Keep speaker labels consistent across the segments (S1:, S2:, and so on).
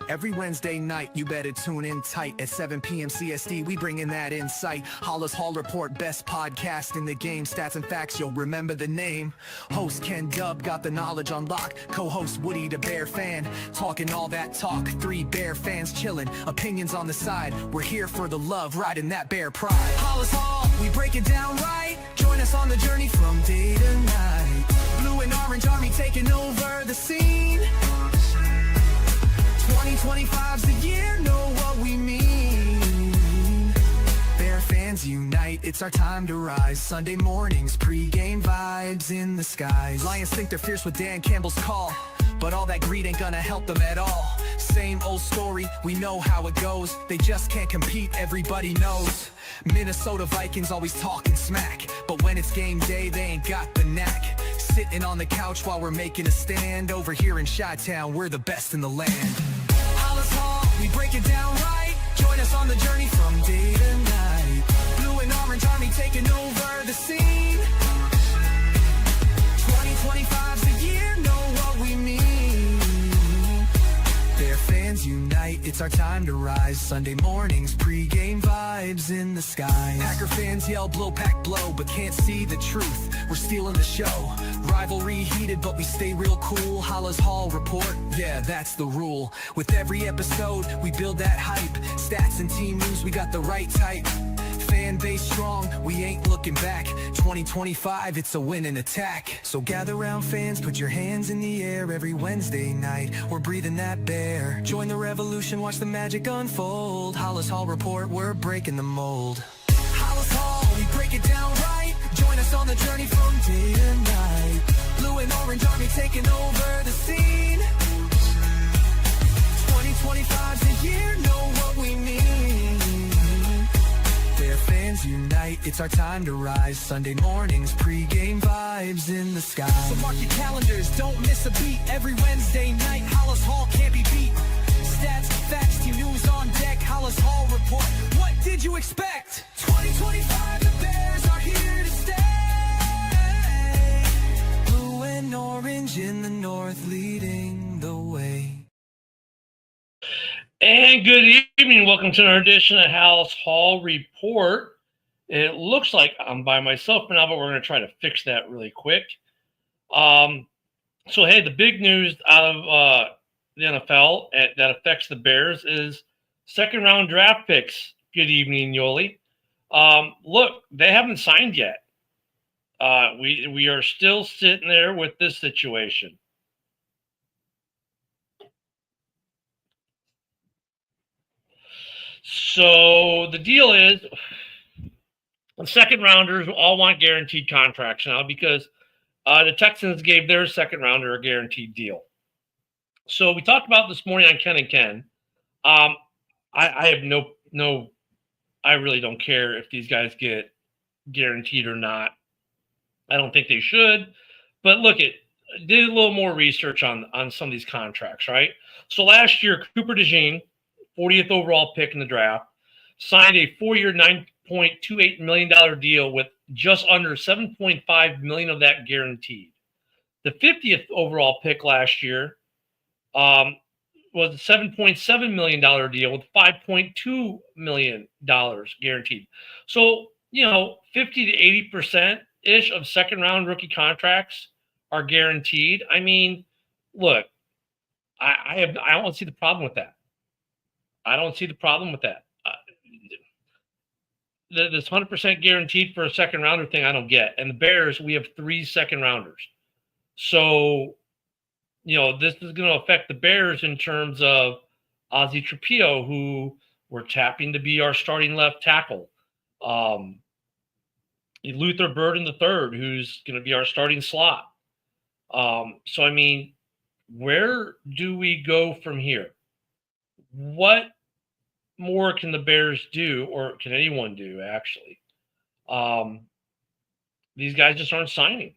S1: Every Wednesday night, you better tune in tight. At 7 p.m. CST, we bring in that insight. Halas Hall Report, best podcast in the game. Stats and facts, you'll remember the name. Host Ken Dub got the knowledge on lock. Co-host Woody the Bear fan, talking all that talk. 3 Bear fans chilling, opinions on the side. We're here for the love, riding that Bear pride. Halas Hall, we break it down right. Join us on the journey from day to night. Blue and orange army taking over the scene. 2025's the year, know what we mean. Bear fans unite, it's our time to rise. Sunday mornings, pre-game vibes in the skies. Lions think they're fierce with Dan Campbell's call, but all that greed ain't gonna help them at all. Same old story, we know how it goes. They just can't compete, everybody knows. Minnesota Vikings always talking smack, but when it's game day, they ain't got the knack. Sitting on the couch while we're making a stand. Over here in Chi-Town, we're the best in the land. Halas Hall, we break it down right. Join us on the journey from day to night. Blue and orange army taking over the scene. 2025's the year, know what we mean. Bear fans unite, it's our time to rise. Sunday mornings, pre-game vibes in the sky. Packer fans yell blow pack blow, but can't see the truth. We're stealing the show. Rivalry heated, but we stay real cool. Halas Hall Report, yeah, that's the rule. With every episode, we build that hype. Stats and team news, we got the right type. Fan base strong, we ain't looking back. 2025, it's a winning attack. So gather round fans, put your hands in the air. Every Wednesday night, we're breathing that bear. Join the revolution, watch the magic unfold. Halas Hall Report, we're breaking the mold. Halas Hall, we break it down right. Join us on the journey from day to night. Blue and orange army taking over the scene. 2025's the year, know what we mean. Bear fans unite, it's our time to rise. Sunday mornings, pre-game vibes in the sky. So mark your calendars, don't miss a beat. Every Wednesday night, Halas Hall can't be beat. Stats, facts, team news on deck. Halas Hall Report, what did you expect? 2025, the Bears are here to stay. Blue and orange in the north, leading the way.
S2: And good evening. Welcome to another edition of Halas Hall Report. It looks like I'm by myself now, but we're going to try to fix that really quick. So, hey, the big news out of the NFL that affects the Bears is second-round draft picks. Good evening, Yoli. Look, they haven't signed yet. We are still sitting there with this situation. So the deal is the second rounders all want guaranteed contracts now because the Texans gave their second rounder a guaranteed deal. So we talked about this morning on Ken and Ken. I have I really don't care if these guys get guaranteed or not. I don't think they should. But look, did a little more research on some of these contracts, right? So last year, Cooper DeJean, 40th overall pick in the draft, signed a 4-year, $9.28 million deal with just under $7.5 million of that guaranteed. The 50th overall pick last year was a $7.7 million deal with $5.2 million guaranteed. So, 50 to 80%-ish of second-round rookie contracts are guaranteed. I mean, look, I don't see the problem with that. I don't see the problem with that. This 100% guaranteed for a second rounder thing, I don't get. And the Bears, we have 3 second rounders. So, this is going to affect the Bears in terms of Ozzie Trapillo, who we're tapping to be our starting left tackle. Luther Burden III, who's going to be our starting slot. So, I mean, where do we go from here? What more can the Bears do, or can anyone do, actually? These guys just aren't signing.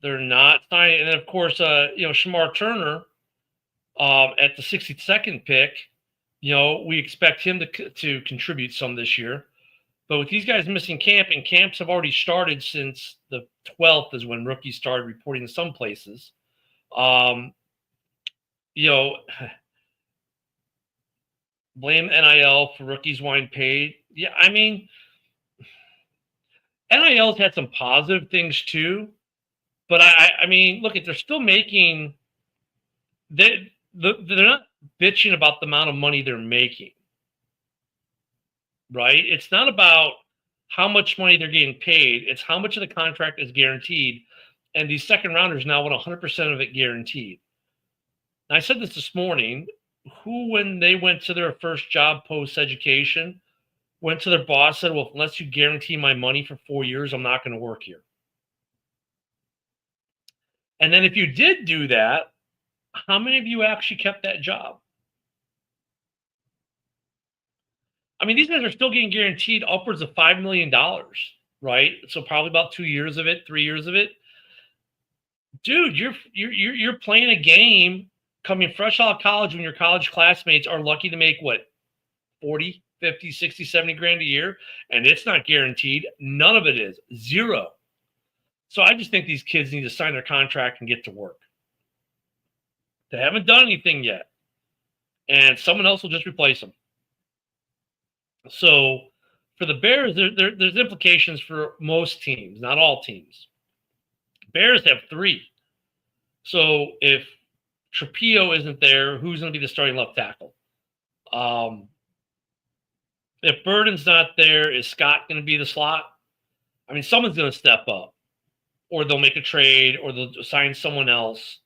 S2: They're not signing. And, of course, Shamar Turner at the 62nd pick, we expect him to contribute some this year. But with these guys missing camp, and camps have already started since the 12th is when rookies started reporting in some places, you know, blame NIL for rookies wanting paid. Yeah, I mean, NIL's had some positive things too, but I mean, look, if they're still making, they're not bitching about the amount of money they're making, right? It's not about how much money they're getting paid; it's how much of the contract is guaranteed, and these second rounders now want 100% of it guaranteed. And I said this morning. Who, when they went to their first job post education, went to their boss, said, well, unless you guarantee my money for 4 years, I'm not going to work here. And then if you did do that, how many of you actually kept that job? I mean, these guys are still getting guaranteed upwards of $5 million, right? So probably about 2 years of it, 3 years of it. Dude, you're playing a game coming fresh out of college when your college classmates are lucky to make what, 40, 50, 60, 70 grand a year, and it's not guaranteed. None of it is. Zero. So I just think these kids need to sign their contract and get to work. They haven't done anything yet, and someone else will just replace them. So for the Bears, there's implications for most teams, not all teams. Bears have 3. So if Trapio isn't there, who's going to be the starting left tackle? If Burden's not there, is Scott going to be the slot? I mean, someone's going to step up, or they'll make a trade, or they'll sign someone else.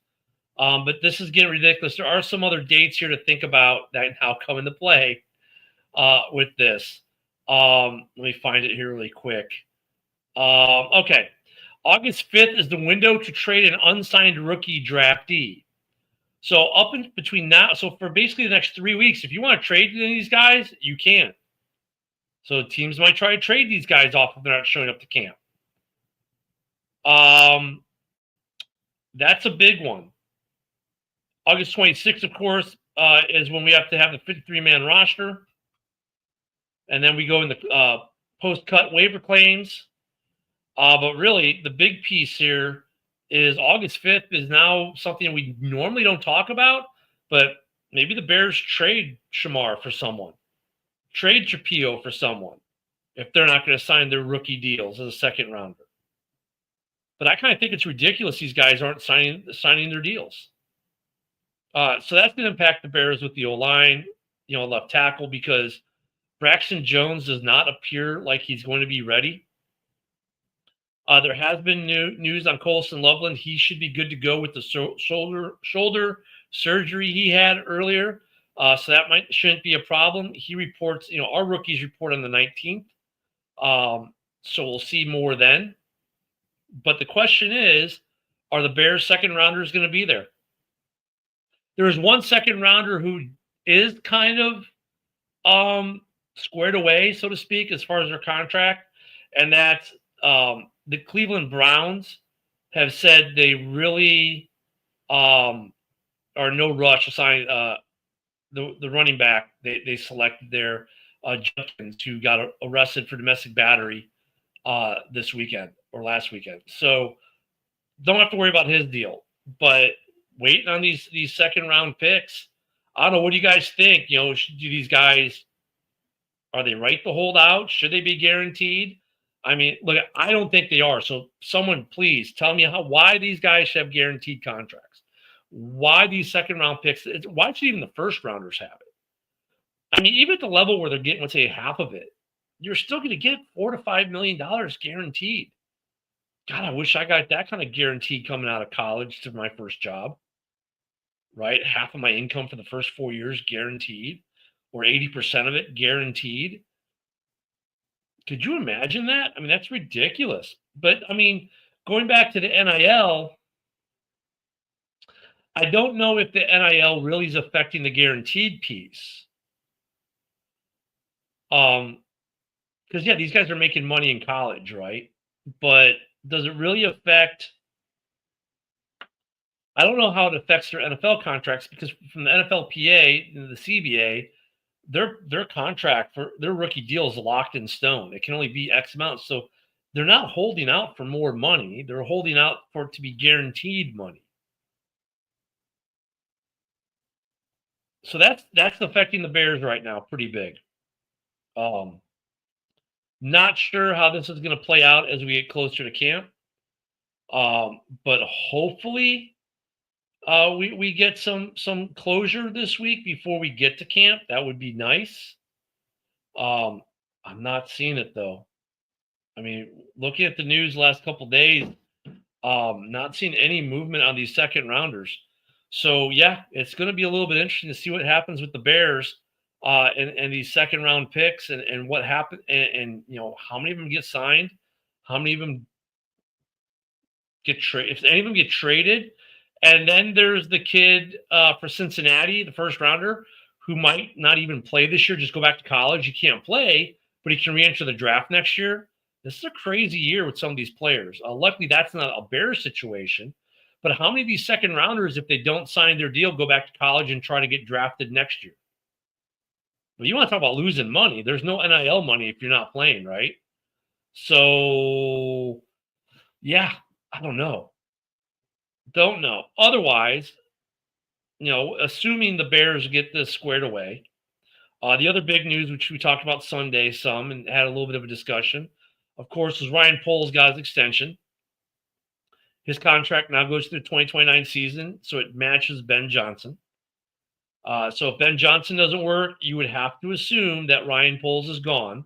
S2: But this is getting ridiculous. There are some other dates here to think about that now come into play with this. Let me find it here really quick. Okay. August 5th is the window to trade an unsigned rookie draftee. So up in between now, so for basically the next 3 weeks, if you want to trade any of these guys, you can. So teams might try to trade these guys off if they're not showing up to camp. That's a big one. August 26th, of course, is when we have to have the 53-man roster. And then we go in the post-cut waiver claims. But really, the big piece here is August 5th is now something we normally don't talk about, but maybe the Bears trade Shamar for someone. Trade Trapio for someone if they're not going to sign their rookie deals as a second rounder. But I kind of think it's ridiculous these guys aren't signing their deals. So that's going to impact the Bears with the O-line, left tackle, because Braxton Jones does not appear like he's going to be ready. There has been news on Colson Loveland. He should be good to go with the shoulder surgery he had earlier. So that shouldn't be a problem. He reports, our rookies report on the 19th. So we'll see more then. But the question is, are the Bears second rounders going to be there? There is one second rounder who is kind of squared away, so to speak, as far as their contract. And that's the Cleveland Browns have said they really are no rush to sign the running back. They selected their Judkins, who got arrested for domestic battery this weekend or last weekend. So don't have to worry about his deal. But waiting on these second round picks, I don't know. What do you guys think? Do these guys, are they right to hold out? Should they be guaranteed? I mean, look, I don't think they are. So someone please tell me why these guys should have guaranteed contracts. Why these second round picks? Why should even the first rounders have it? I mean, even at the level where they're getting, let's say, half of it, you're still going to get $4 to $5 million guaranteed. God, I wish I got that kind of guarantee coming out of college to my first job, right? Half of my income for the first 4 years guaranteed, or 80% of it guaranteed. Could you imagine that? I mean, that's ridiculous. But, I mean, going back to the NIL, I don't know if the NIL really is affecting the guaranteed piece. Because, yeah, these guys are making money in college, right? But does it really affect? I don't know how it affects their NFL contracts, because from the NFLPA and the CBA, their contract for their rookie deal is locked in stone. It can only be X amount. So they're not holding out for more money. They're holding out for it to be guaranteed money. So that's affecting the Bears right now pretty big. Not sure how this is going to play out as we get closer to camp. But hopefully we get some closure this week before we get to camp. That would be nice. I'm not seeing it though. I mean, looking at the news last couple days, not seeing any movement on these second rounders. So yeah, it's going to be a little bit interesting to see what happens with the Bears and these second round picks and what happened and how many of them get signed, how many of them get traded, if any of them get traded. And then there's the kid for Cincinnati, the first rounder, who might not even play this year, just go back to college. He can't play, but he can re-enter the draft next year. This is a crazy year with some of these players. Luckily, that's not a Bears situation. But how many of these second rounders, if they don't sign their deal, go back to college and try to get drafted next year? Well, you want to talk about losing money. There's no NIL money if you're not playing, right? So, yeah, I don't know. Don't know. Otherwise, assuming the Bears get this squared away, the other big news, which we talked about Sunday some and had a little bit of a discussion, of course, is Ryan Poles got his extension. His contract now goes through the 2029 season, so it matches Ben Johnson. So if Ben Johnson doesn't work, you would have to assume that Ryan Poles is gone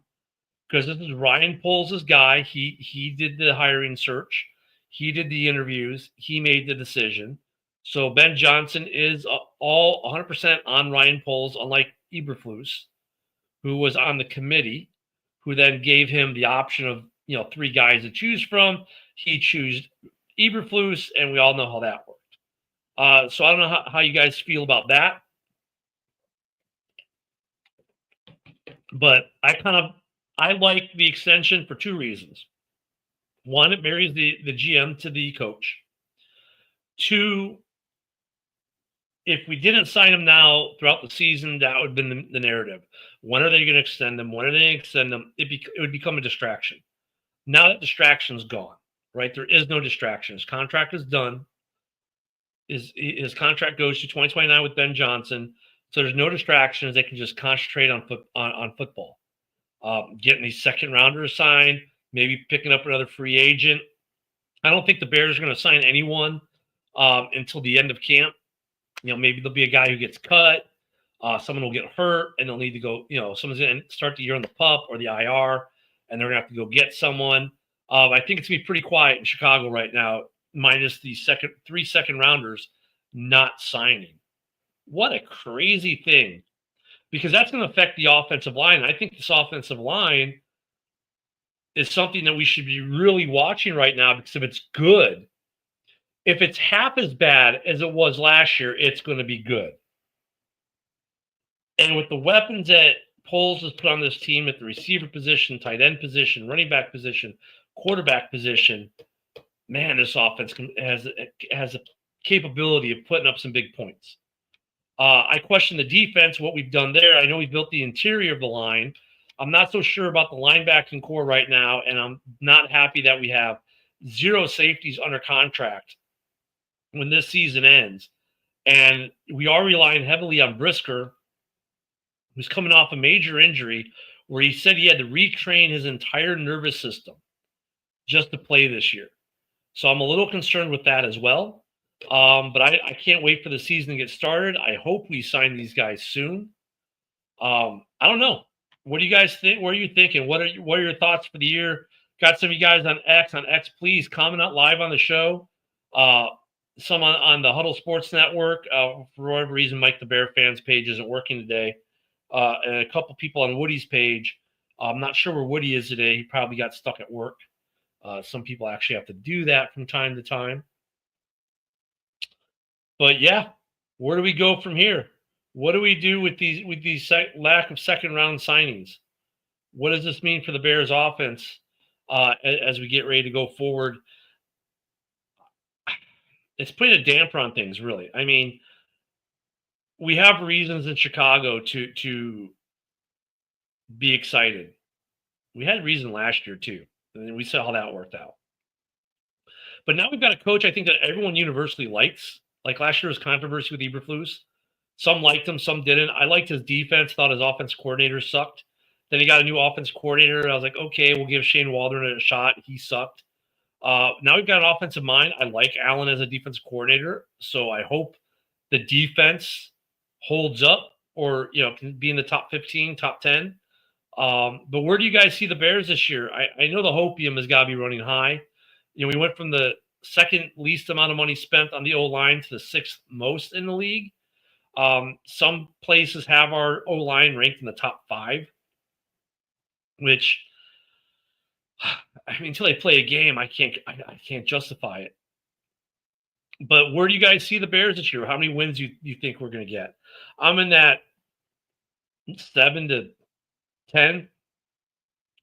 S2: because this is Ryan Poles' guy. He did the hiring search. He did the interviews. He made the decision. So Ben Johnson is all 100% on Ryan Poles, unlike Eberflus, who was on the committee, who then gave him the option of 3 guys to choose from. He chose Eberflus, and we all know how that worked. So I don't know how you guys feel about that, but I like the extension for 2 reasons. One, it marries the GM to the coach. 2, if we didn't sign him now throughout the season, that would have been the narrative. When are they going to extend them? When are they going to extend them? It would become a distraction. Now that distraction's gone, right? There is no distraction. His contract is done. His contract goes to 2029 with Ben Johnson. So there's no distractions. They can just concentrate on football. Getting these second rounders signed, maybe picking up another free agent. I don't think the Bears are going to sign anyone until the end of camp. Maybe there'll be a guy who gets cut. Someone will get hurt, and they'll need to go. Someone's going to start the year on the PUP or the IR, and they're going to have to go get someone. I think it's going to be pretty quiet in Chicago right now, minus the 3 second rounders not signing. What a crazy thing, because that's going to affect the offensive line. I think this offensive line is something that we should be really watching right now, because if it's good, if it's half as bad as it was last year, it's going to be good. And with the weapons that Poles has put on this team at the receiver position, tight end position, running back position, quarterback position, man, this offense has a capability of putting up some big points. I question the defense, what we've done there. I know we built the interior of the line. I'm not so sure about the linebacking core right now, and I'm not happy that we have 0 safeties under contract when this season ends. And we are relying heavily on Brisker, who's coming off a major injury where he said he had to retrain his entire nervous system just to play this year. So I'm a little concerned with that as well. But I can't wait for the season to get started. I hope we sign these guys soon. I don't know. What do you guys think? What are you thinking? What are your thoughts for the year? Got some of you guys on X. Please comment out live on the show. Some on the Huddle Sports Network. For whatever reason, Mike the Bear fans page isn't working today. And a couple people on Woody's page. I'm not sure where Woody is today. He probably got stuck at work. Some people actually have to do that from time to time. But yeah, where do we go from here? What do we do with these lack of second round signings? What does this mean for the Bears offense as we get ready to go forward? It's putting a damper on things, really. I mean, we have reasons in Chicago to be excited. We had reason last year too, and we saw how that worked out. But now we've got a coach I think that everyone universally likes. Like last year was controversy with Eberflus. Some liked him, some didn't. I liked his defense, thought his offense coordinator sucked. Then he got a new offense coordinator, and I was like, okay, we'll give Shane Waldron a shot. He sucked. Now we've got an offensive mind. I like Allen as a defensive coordinator, so I hope the defense holds up, or can be in the top 15, top 10. But where do you guys see the Bears this year? I know the hopium has got to be running high. We went from the second least amount of money spent on the O-line to the sixth most in the league. Some places have our O-line ranked in the top 5, which, I mean, until they play a game, I can't justify it. But where do you guys see the Bears this year? How many wins you think we're going to get? I'm in that 7 to 10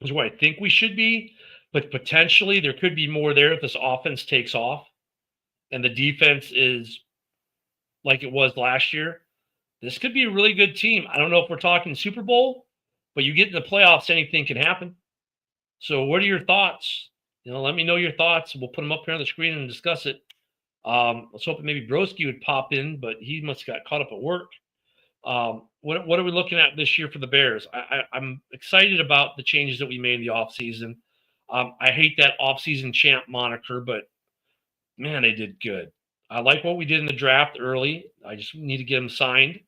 S2: is where I think we should be, but potentially there could be more there if this offense takes off and the defense is like it was last year. This could be a really good team. I don't know if we're talking Super Bowl, but you get in the playoffs, anything can happen. So what are your thoughts? Let me know your thoughts. We'll put them up here on the screen and discuss it. Let's hope that maybe Broski would pop in, but he must have got caught up at work. What are we looking at this year for the Bears? I'm excited about the changes that we made in the offseason. I hate that offseason champ moniker, but man, they did good. I like what we did in the draft early. I just need to get them signed.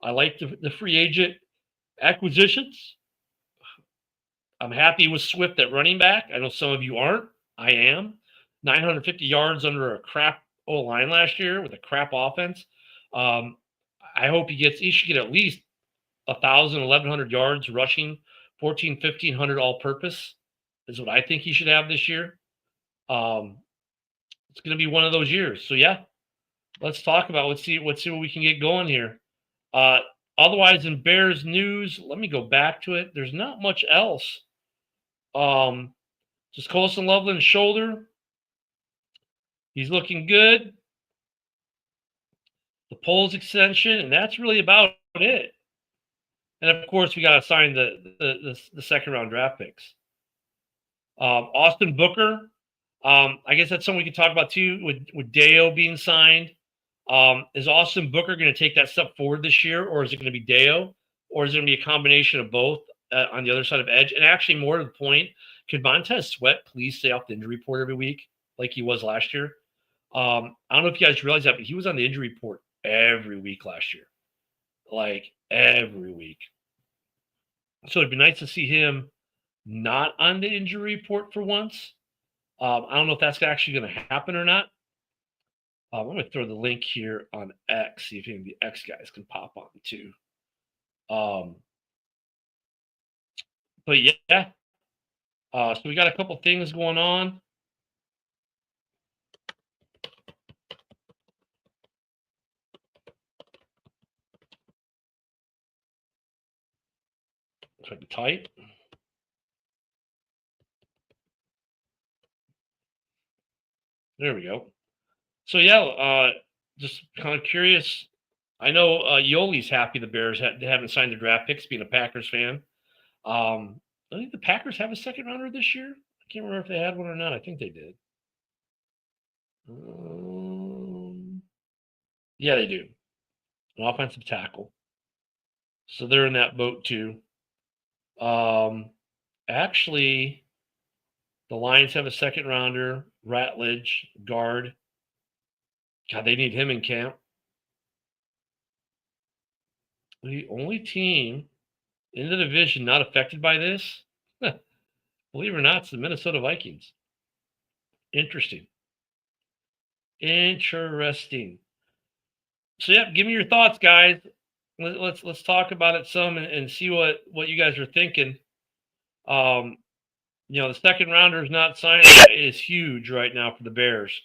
S2: I like the free agent acquisitions. I'm happy with Swift at running back. I know some of you aren't. I am. 950 yards under a crap O-line last year with a crap offense. I hope he should get at least 1,000, 1,100 yards rushing, 1,400, 1,500 all-purpose is what I think he should have this year. It's going to be one of those years. So, yeah, let's talk about Let's see what we can get going here. Otherwise, in Bears news, let me go back to it. There's not much else. Just Colson Loveland's shoulder. He's looking good. The polls extension, and that's really about it. And of course, we got to sign the second round draft picks. Austin Booker, I guess that's something we can talk about too. With Deo being signed, is Austin Booker going to take that step forward this year, or is it going to be Deo, or is it going to be a combination of both on the other side of edge? And actually, more to the point, could Montez Sweat please stay off the injury report every week like he was last year? I don't know if you guys realize that, but he was on the injury report every week last year, like every week. So it'd be nice to see him not on the injury report for once. I don't know if that's actually going to happen or not. I'm going to throw the link here on X, see if any of the X guys can pop on too. But yeah, so we got a couple things going on. So I can type. There we go. So yeah, just kind of curious. I know Yoli's happy the Bears haven't signed their draft picks, being a Packers fan. I think the Packers have a second rounder this year. I can't remember if they had one or not. I think they did. Yeah, they do. An offensive tackle. So they're in that boat too. Actually, the Lions have a second rounder, Ratledge, guard. God, they need him in camp. The only team in the division not affected by this, believe it or not, it's the Minnesota Vikings. Interesting. So yeah, give me your thoughts, guys. Let's talk about it some and see what you guys are thinking. The second rounder is not signed is huge right now for the Bears.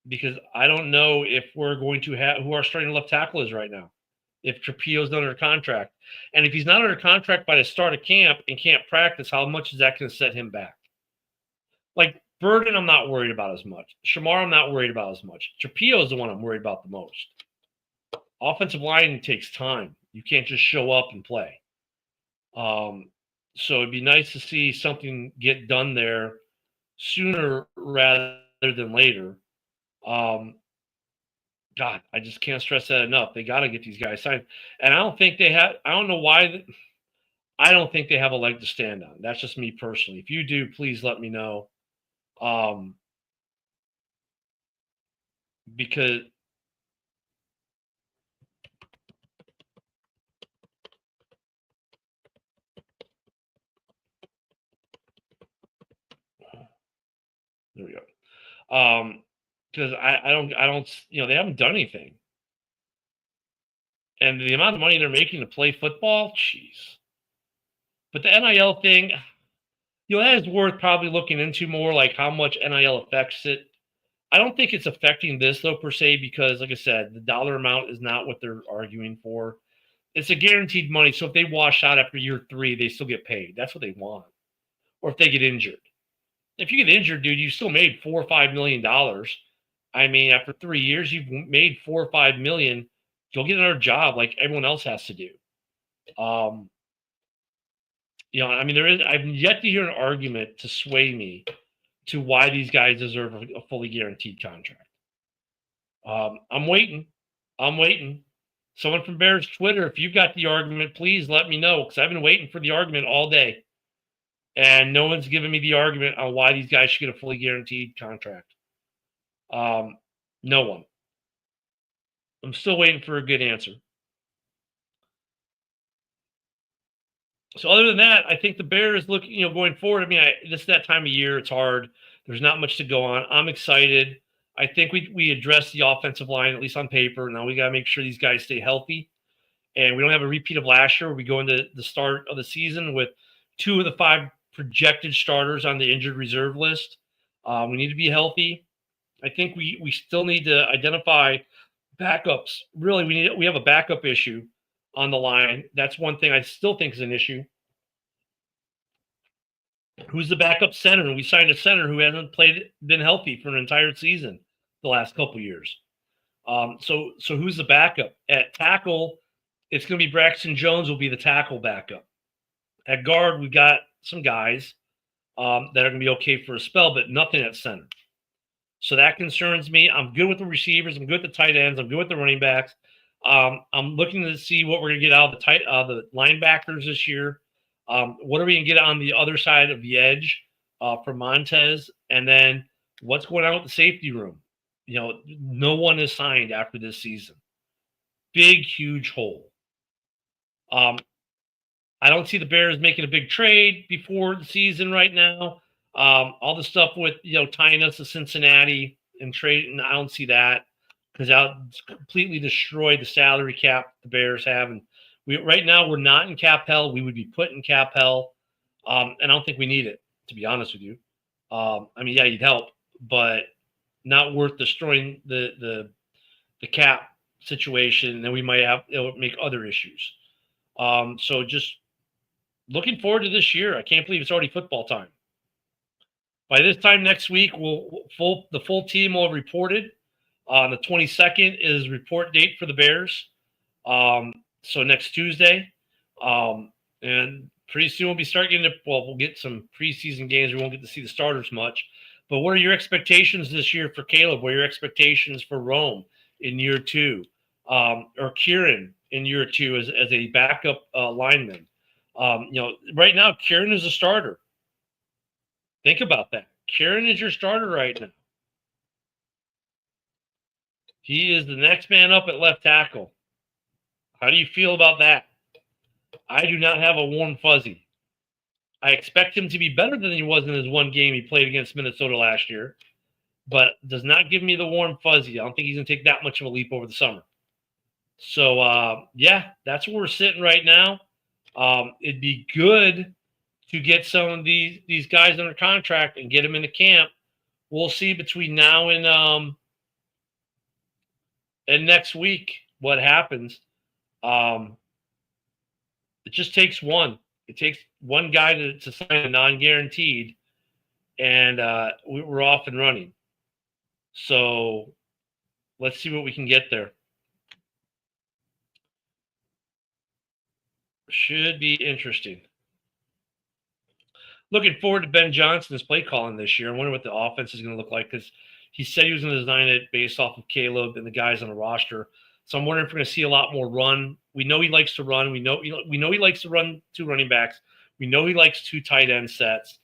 S2: Because I don't know if we're going to have who our starting left tackle is right now. If Trapio's not under contract. And if he's not under contract by the start of camp and can't practice, how much is that going to set him back? Like Burden, I'm not worried about as much. Shamar, I'm not worried about as much. Trapio is the one I'm worried about the most. Offensive line takes time. You can't just show up and play. So it'd be nice to see something get done there sooner rather than later. God, I just can't stress that enough. They got to get these guys signed, and I don't think they have. I don't know why. I don't think they have a leg to stand on. That's just me personally. If you do, please let me know. Um, because there we go. Because I don't, they haven't done anything, and the amount of money they're making to play football, jeez. But the NIL thing, that is worth probably looking into more, like how much NIL affects it. I don't think it's affecting this though per se because, like I said, the dollar amount is not what they're arguing for. It's a guaranteed money, so if they wash out after year 3, they still get paid. That's what they want. Or if they get injured. If you get injured, dude, you still made $4 or $5 million. I mean, after 3 years, you've made 4 or 5 million. Go get another job like everyone else has to do. Um, I mean, I've yet to hear an argument to sway me to why these guys deserve a fully guaranteed contract. I'm waiting. I'm waiting. Someone from Bears Twitter, if you've got the argument, please let me know because I've been waiting for the argument all day, and no one's given me the argument on why these guys should get a fully guaranteed contract. No one. I'm still waiting for a good answer. So other than that, I think the Bears look, going forward. I mean, this is that time of year. It's hard. There's not much to go on. I'm excited. I think we addressed the offensive line, at least on paper. Now we got to make sure these guys stay healthy. And we don't have a repeat of last year where we go into the start of the season with 2 of the 5 projected starters on the injured reserve list. We need to be healthy. I think we still need to identify backups. Really, we have a backup issue on the line. That's one thing I still think is an issue. Who's the backup center? And we signed a center who hasn't been healthy for an entire season the last couple years. So who's the backup? At tackle, it's going to be Braxton Jones will be the tackle backup. At guard, we've got some guys that are going to be okay for a spell, but nothing at center. So that concerns me. I'm good with the receivers. I'm good with the tight ends. I'm good with the running backs. I'm looking to see what we're going to get out of the linebackers this year. What are we going to get on the other side of the edge for Montez? And then what's going on with the safety room? No one is signed after this season. Big, huge hole. I don't see the Bears making a big trade before the season right now. All the stuff with, tying us to Cincinnati and trading, I don't see that because that'll completely destroy the salary cap the Bears have. And right now we're not in cap hell. We would be put in cap hell. And I don't think we need it, to be honest with you. I mean, yeah, you'd help, but not worth destroying the cap situation. And then we might it'll make other issues. So just looking forward to this year. I can't believe it's already football time. By this time next week, the full team will have reported. On the 22nd is report date for the Bears. So next Tuesday. And pretty soon we'll be starting we'll get some preseason games. We won't get to see the starters much. But what are your expectations this year for Caleb? What are your expectations for Rome in year 2? Or Kieran in year 2 as a backup lineman? Right now, Kieran is a starter. Think about that. Kieran is your starter right now. He is the next man up at left tackle. How do you feel about that? I do not have a warm fuzzy. I expect him to be better than he was in his one game he played against Minnesota last year, but does not give me the warm fuzzy. I don't think he's going to take that much of a leap over the summer. So, yeah, that's where we're sitting right now. It'd be good to get some of these guys under contract and get them into camp. We'll see between now and next week what happens. It just takes one. It takes one guy to sign a non-guaranteed, and we're off and running. So let's see what we can get there. Should be interesting. Looking forward to Ben Johnson's play calling this year. I wonder what the offense is going to look like because, He said he was going to design it based off of Caleb and the guys on the roster. So I'm wondering if we're going to see a lot more run. We know he likes to run. We know he likes to run 2 running backs. We know he likes 2 tight end sets.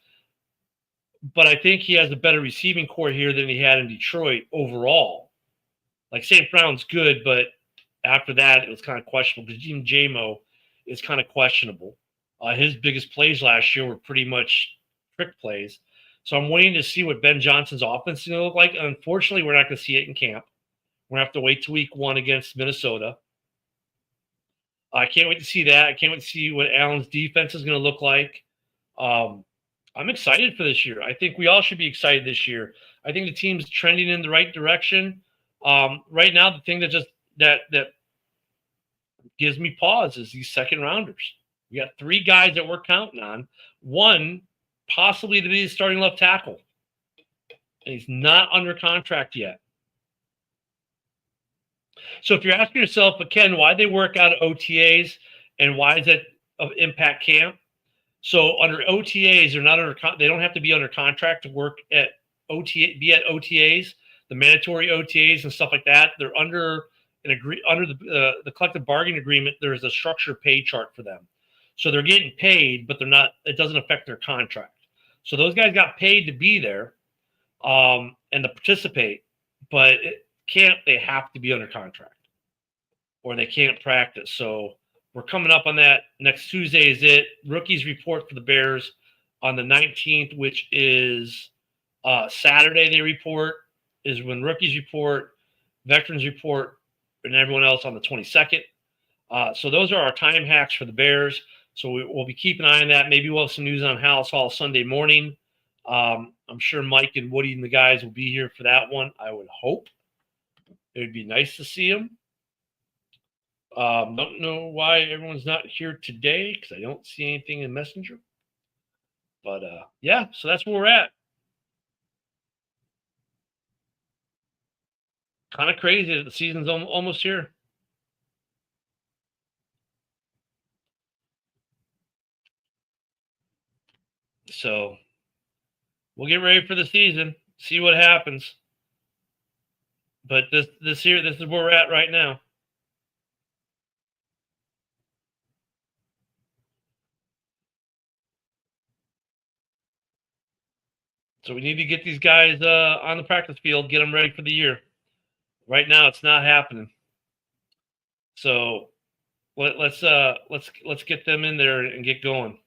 S2: But I think he has a better receiving core here than he had in Detroit overall. Like St. Brown's good, but after that it was kind of questionable because even JMO is kind of questionable. His biggest plays last year were pretty much trick plays. So I'm waiting to see what Ben Johnson's offense is going to look like. Unfortunately, we're not going to see it in camp. We're going to have to wait till week 1 against Minnesota. I can't wait to see that. I can't wait to see what Allen's defense is going to look like. I'm excited for this year. I think we all should be excited this year. I think the team's trending in the right direction. Right now, the thing that gives me pause is these second rounders. We got 3 guys that we're counting on. One possibly to be the starting left tackle, and he's not under contract yet. So if you're asking yourself, but Ken, why they work out of OTAs and why is that of impact camp? So under OTAs, they're not under. They don't have to be under contract to work at OTAs, the mandatory OTAs and stuff like that. They're under the collective bargaining agreement. There's a structured pay chart for them, so they're getting paid, but they're not. It doesn't affect their contract. So those guys got paid to be there, and to participate, but they have to be under contract, or they can't practice. So we're coming up on that. Next Tuesday is it. Rookies report for the Bears on the 19th, which is Saturday. They report is when rookies report, veterans report, and everyone else on the 22nd. So those are our time hacks for the Bears. So we'll be keeping an eye on that. Maybe we'll have some news on Halas Hall Sunday morning. I'm sure Mike and Woody and the guys will be here for that one. I would hope. It would be nice to see them. Don't know why everyone's not here today because I don't see anything in Messenger. But, yeah, so that's where we're at. Kind of crazy that the season's almost here. So we'll get ready for the season, see what happens. But this is where we're at right now. So we need to get these guys on the practice field, get them ready for the year. Right now, it's not happening. So let's get them in there and get going.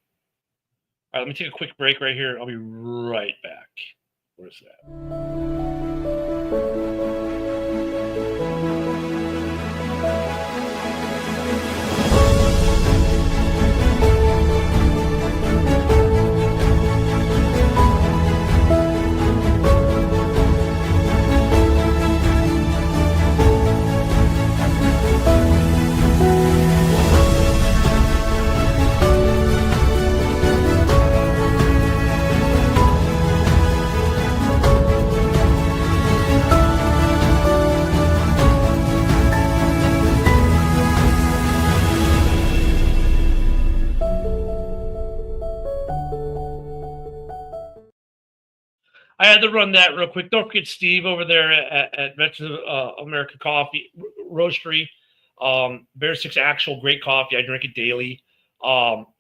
S2: All right, let me take a quick break right here. I'll be right back. Where's that? I had to run that real quick. Don't forget Steve over there at Veterans America Coffee Roastery. Bear 6 Actual, great coffee. I drink it daily.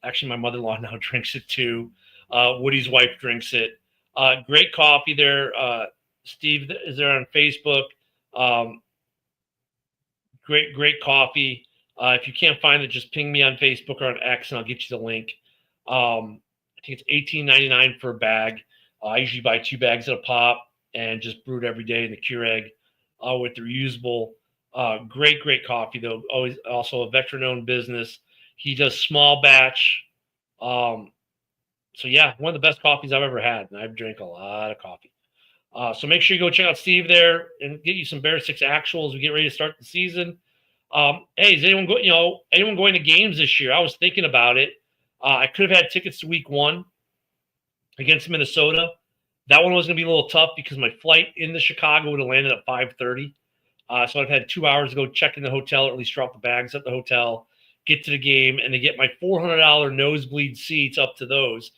S2: Actually, my mother-in-law now drinks it too. Woody's wife drinks it. Great coffee there. Steve is there on Facebook. Great coffee. If you can't find it, just ping me on Facebook or on X, and I'll get you the link. I think it's $18.99 for a bag. I usually buy 2 bags at a pop and just brew it every day in the Keurig with the reusable. Great coffee, though. Always also a veteran-owned business. He does small batch. So, yeah, one of the best coffees I've ever had, and I've drank a lot of coffee. So make sure you go check out Steve there and get you some Bear 6 Actual as we get ready to start the season. Hey, is anyone going to games this year? I was thinking about it. I could have had tickets to week 1 against Minnesota. That one was going to be a little tough because my flight into Chicago would have landed at 5:30. So I've had 2 hours to go check in the hotel, or at least drop the bags at the hotel, get to the game, and to get my $400 nosebleed seats up to those.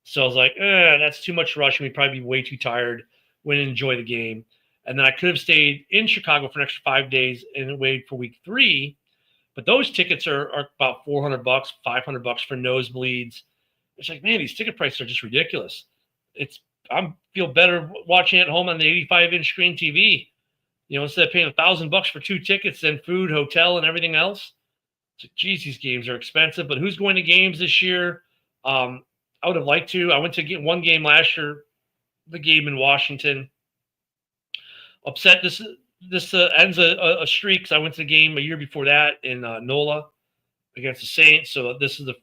S2: So I was like, that's too much rush. We'd probably be way too tired. Wouldn't enjoy the game. And then I could have stayed in Chicago for an extra 5 days and waited for week 3. But those tickets are about $400, $500 for nosebleeds. It's like, man, these ticket prices are just ridiculous. I feel better watching at home on the 85-inch screen TV. Instead of paying $1,000 for 2 tickets, then food, hotel, and everything else. It's like, geez, these games are expensive. But who's going to games this year? I would have liked to. I went to get one game last year, the game in Washington. Upset this ends a streak because I went to the game a year before that in NOLA against the Saints. So this is the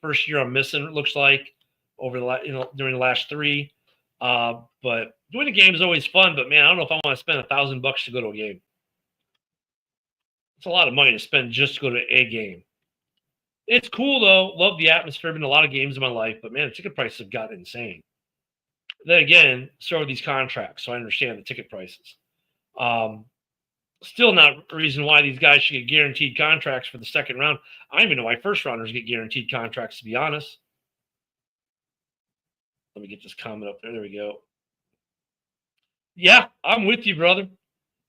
S2: first year I'm missing. It looks like over during the last 3. But doing a game is always fun. But man, I don't know if I want to spend $1,000 to go to a game. It's a lot of money to spend just to go to a game. It's cool though. Love the atmosphere. Been a lot of games in my life, but man, the ticket prices have gotten insane. Then again, so are these contracts, so I understand the ticket prices. Still not a reason why these guys should get guaranteed contracts for the second round. I don't even know why first rounders get guaranteed contracts, to be honest. Let me get this comment up there. There we go. Yeah, I'm with you, brother.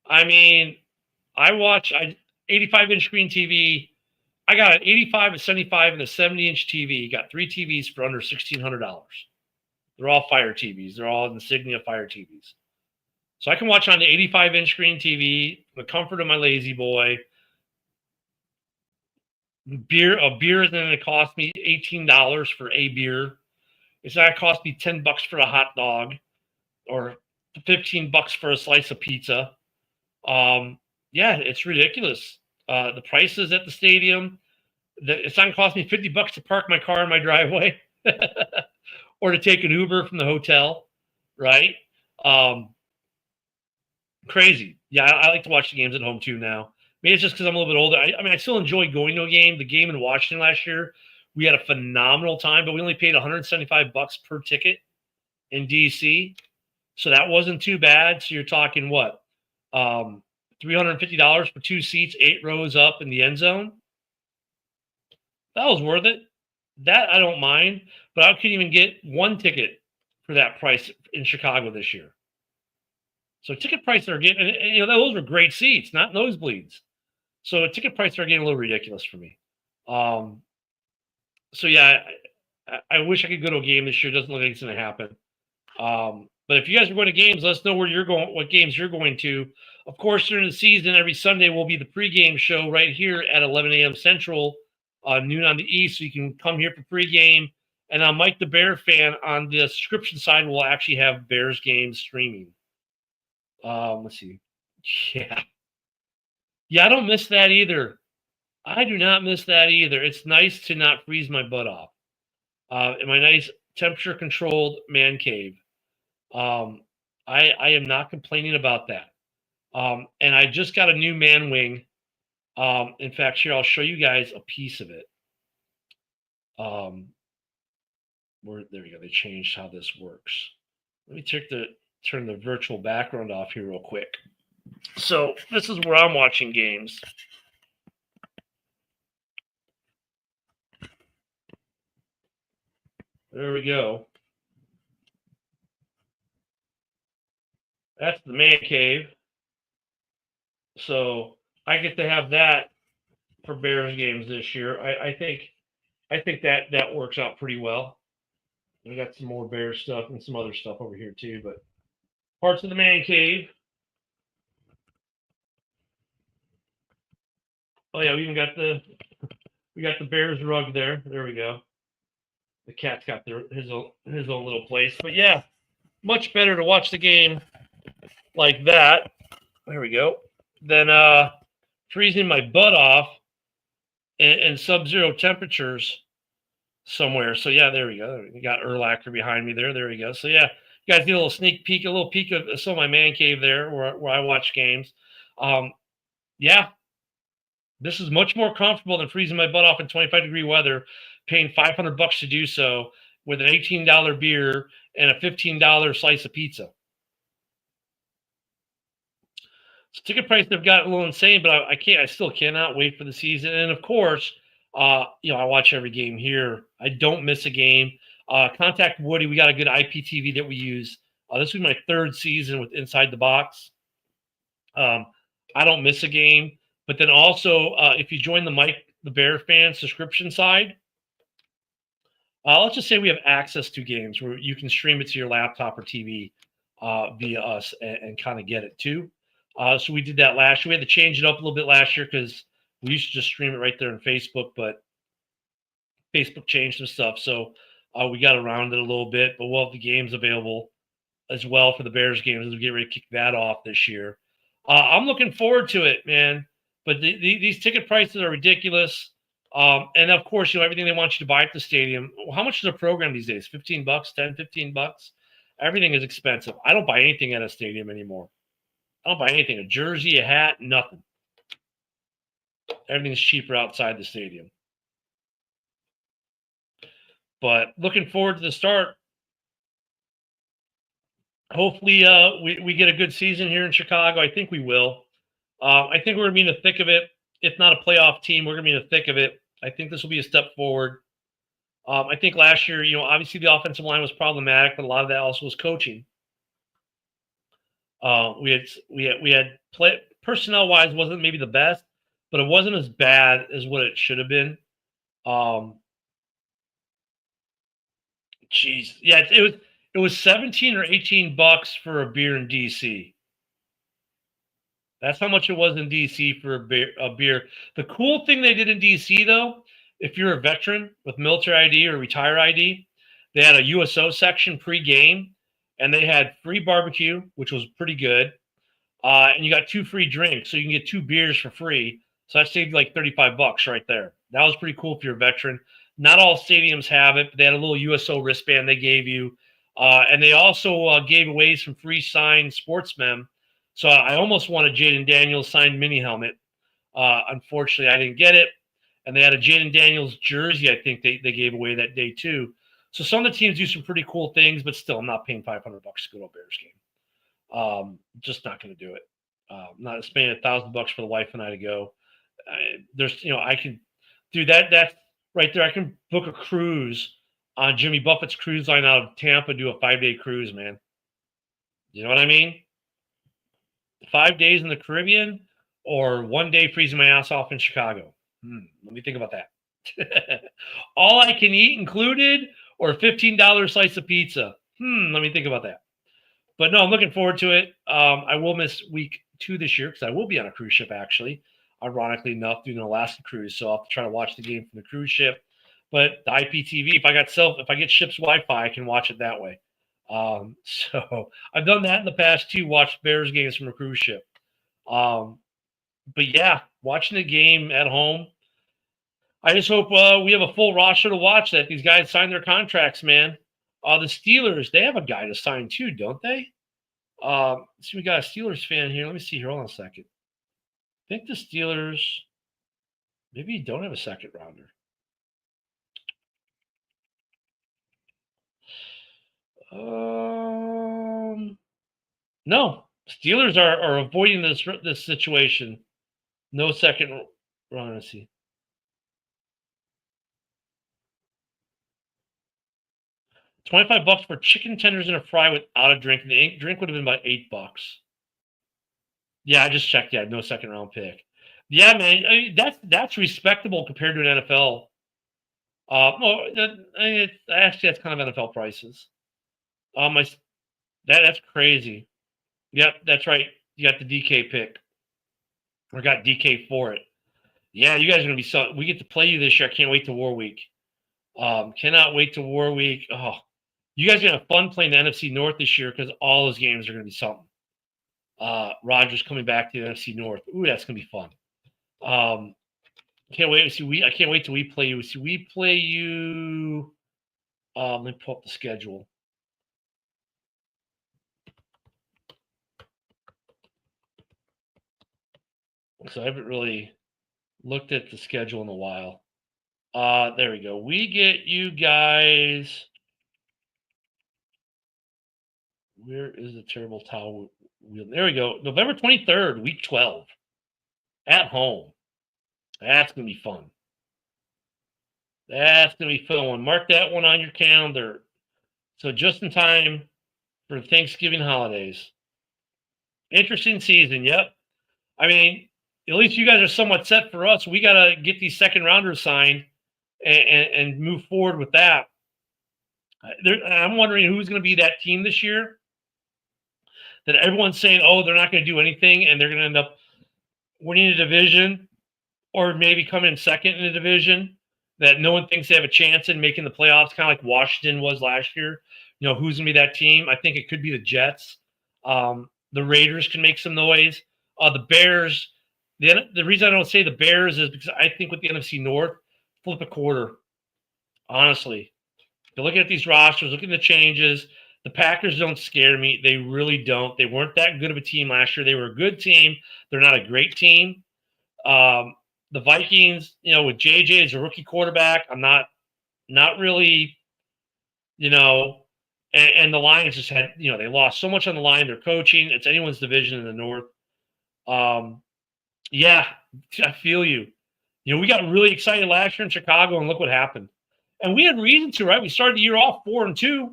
S2: I mean, I watch 85-inch screen TV. I got an 85, a 75, and a 70-inch TV. Got 3 TVs for under $1,600. They're all Fire TVs. They're all Insignia Fire TVs. So I can watch on the 85-inch screen TV, the comfort of my lazy boy. A beer is going to cost me $18 for a beer. It's not going to cost me $10 for a hot dog or $15 for a slice of pizza. Yeah, it's ridiculous. The prices at the stadium. It's not going to cost me $50 to park my car in my driveway or to take an Uber from the hotel, right? Crazy. Yeah, I like to watch the games at home too now. Maybe it's just because I'm a little bit older. I still enjoy going to a game. The game in Washington last year, we had a phenomenal time, but we only paid $175 per ticket in DC. So that wasn't too bad. So you're talking what? $350 for 2 seats, 8 rows up in the end zone. That was worth it. That I don't mind, but I couldn't even get 1 ticket for that price in Chicago this year. So ticket prices are getting, and those were great seats, not nosebleeds. So ticket prices are getting a little ridiculous for me. So yeah, I wish I could go to a game this year. It doesn't look like it's going to happen. But if you guys are going to games, let us know where you're going, what games you're going to. Of course, during the season, every Sunday will be the pregame show right here at 11 a.m. Central, noon on the East. So you can come here for pregame. And Mike the Bear fan on the subscription side will actually have Bears games streaming. Let's see. Yeah, I don't miss that either. I do not miss that either. It's nice to not freeze my butt off. In my nice temperature-controlled man cave. I am not complaining about that. And I just got a new man wing. In fact, here, I'll show you guys a piece of it. There we go. They changed how this works. Let me turn the virtual background off here real quick. So this is where I'm watching games. There we go. That's the man cave. So I get to have that for Bears games this year. I think that works out pretty well. We got some more Bears stuff and some other stuff over here too, but parts of the man cave. Oh yeah, we even got the Bears rug there. There we go. The cat's got his own little place. But yeah, much better to watch the game like that. There we go. Than freezing my butt off in sub-zero temperatures somewhere. So yeah, there we go. We got Urlacher behind me there. There we go. So yeah, you guys get a little sneak peek, a little peek of some of my man cave there where I watch games. Yeah, this is much more comfortable than freezing my butt off in 25-degree weather, paying $500 to do so with an $18 beer and a $15 slice of pizza. So ticket prices have got a little insane, but I still cannot wait for the season. And of course, I watch every game here. I don't miss a game. Contact Woody. We got a good IPTV that we use This was my third season with Inside the Box. I don't miss a game. But then also, if you join the Mike the Bear fan subscription side, let's just say we have access to games where you can stream it to your laptop or TV via us and kind of get it too. So we did that last year. We had to change it up a little bit last year because we used to just stream it right there on Facebook, but Facebook changed some stuff. So we got around it a little bit, but we'll have the games available as well for the Bears games as we get ready to kick that off this year. I'm looking forward to it, man. But these ticket prices are ridiculous. And of course, everything they want you to buy at the stadium. How much is a program these days? $15, $10, $15? Everything is expensive. I don't buy anything at a stadium anymore. I don't buy anything. A jersey, a hat, nothing. Everything's cheaper outside the stadium. But looking forward to the start. Hopefully, we get a good season here in Chicago. I think we will. I think we're going to be in the thick of it. If not a playoff team, we're going to be in the thick of it. I think this will be a step forward. I think last year, obviously the offensive line was problematic, but a lot of that also was coaching. We had play personnel wise wasn't maybe the best, but it wasn't as bad as what it should have been. Jeez, yeah, it was 17 or $18 for a beer in DC. That's how much it was in DC for a beer. The cool thing they did in DC though, if you're a veteran with military ID or retire ID, they had a USO section pre-game, and they had free barbecue, which was pretty good. And you got 2 free drinks, so you can get 2 beers for free. So that saved you like $35 right there. That was pretty cool if you're a veteran. Not all stadiums have it, but they had a little USO wristband they gave you. And they also gave away some free signed sportsmen. So I almost won a Jaden Daniels signed mini helmet. Unfortunately, I didn't get it. And they had a Jaden Daniels jersey, I think they gave away that day too. So some of the teams do some pretty cool things, but still, I'm not paying $500 to go to a Bears game. Just not going to do it. Not spending $1,000 for the wife and I to go. I can do that. That's right there. I can book a cruise on Jimmy Buffett's cruise line out of Tampa, do a 5-day cruise, man. You know what I mean? 5 days in the Caribbean or 1 day freezing my ass off in Chicago. Let me think about that. All I can eat included or $15 slice of pizza. Let me think about that. But no, I'm looking forward to it. I will miss week 2 this year because I will be on a cruise ship, actually, ironically enough, doing an Alaska cruise. So I'll have to try to watch the game from the cruise ship. But the IPTV, if I get ship's Wi-Fi, I can watch it that way. So I've done that in the past too, watched Bears games from a cruise ship. But yeah, watching the game at home. I just hope we have a full roster to watch that. These guys sign their contracts, man. The Steelers, they have a guy to sign too, don't they? See, we got a Steelers fan here. Let me see here. Hold on a second. I think the Steelers maybe don't have a second rounder. No, Steelers are avoiding this situation. No second rounder. Let's see. $25 for chicken tenders and a fry without a drink. And the drink would have been about $8. Yeah, I just checked. Yeah, no second round pick. Yeah, man, I mean, that's respectable compared to an NFL. Actually, that's kind of NFL prices. That's crazy. Yep, that's right. You got the DK pick, or got DK for it. Yeah, you guys are gonna be so. We get to play you this year. I can't wait to War Week. Cannot wait to War Week. Oh, you guys are gonna have fun playing the NFC North this year because all those games are gonna be something. Rodgers coming back to the NFC North. Ooh, that's gonna be fun. Can't wait to see. I can't wait till we play you. See, we play you. Let me pull up the schedule. So I haven't really looked at the schedule in a while. There we go. We get you guys. Where is the terrible towel wheel? There we go. November 23rd, week 12. At home. That's going to be fun. That's going to be fun. Mark that one on your calendar. So just in time for Thanksgiving holidays. Interesting season. Yep. I mean, at least you guys are somewhat set for us. We got to get these second rounders signed and move forward with that. I'm wondering who's going to be that team this year that everyone's saying, oh, they're not going to do anything and they're going to end up winning a division or maybe come in second in the division that no one thinks they have a chance in making the playoffs, kind of like Washington was last year. Who's going to be that team? I think it could be the Jets. The Raiders can make some noise. The Bears, the reason I don't say the Bears is because I think with the NFC North, flip a quarter. Honestly, you're looking at these rosters, looking at the changes. The Packers don't scare me. They really don't. They weren't that good of a team last year. They were a good team. They're not a great team. The Vikings, with JJ as a rookie quarterback, I'm not really, and the Lions just had, they lost so much on the line. They're coaching. It's anyone's division in the North. Yeah, I feel you. We got really excited last year in Chicago, and look what happened. And we had reason to, right? We started the year off 4-2.